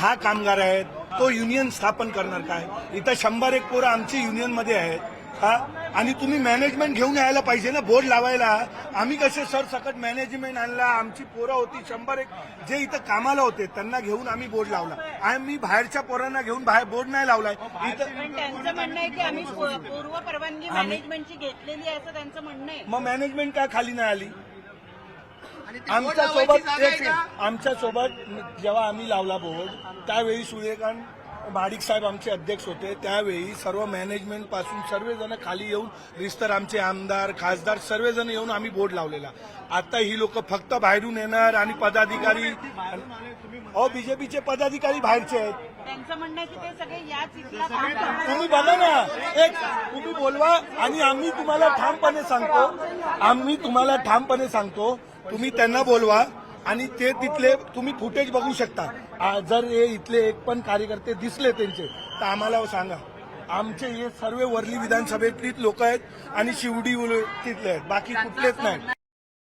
10 कामगार आहेत, तो युनियन स्थापन करणार काय? इथं 101 पोरं आमची युनियनमध्ये आहेत हा, आणि तुम्ही मॅनेजमेंट घेऊन यायला पाहिजे ना बोर्ड लावायला. आम्ही कसे सरसकट मॅनेजमेंट आणला, आमची पोरं होती 101 जे इथं कामाला होते त्यांना घेऊन आम्ही बोर्ड लावला. आम्ही बाहेरच्या पोरांना घेऊन बाहेर बोर्ड नाही लावलाय इथं. पण त्यांचं म्हणणं आहे की आम्ही पूर्व परवानगी मॅनेजमेंटची घेतलेली आहे असं त्यांचं म्हणणं आहे. मग मॅनेजमेंट का खाली नाही आली? आमच्यासोबत जेव्हा आम्ही लावला बोर्ड त्यावेळी सूर्यकांत महाडिक साहेब आमचे अध्यक्ष होते. त्यावेळी सर्व मॅनेजमेंट पासून सर्वजण खाली येऊन रिस्तर आमचे आमदार खासदार सर्वजण येऊन आम्ही बोर्ड लावलेला. आता ही लोक फक्त बाहेरून येणार आणि पदाधिकारी बीजेपीचे पदाधिकारी बाहेरचे आहेत. त्यांचं म्हणणं आहे की ते सगळे याच इथला काम करतात. तुम्ही बघा ना, एक तुम्ही बोलवा आणि आम्ही तुम्हाला ठामपणे सांगतो तुम्ही त्यांना बोलवा आणि ते तिथले तुम्ही फुटेज बघू शकता. जर हे इथले एक पण कार्यकर्ते दिसले त्यांचे तर आम्हाला सांगा. आमचे हे सर्व वर्ली विधानसभेतलीच लोक आहेत आणि शिवडी तिथले आहेत, बाकी कुठलेच नाही.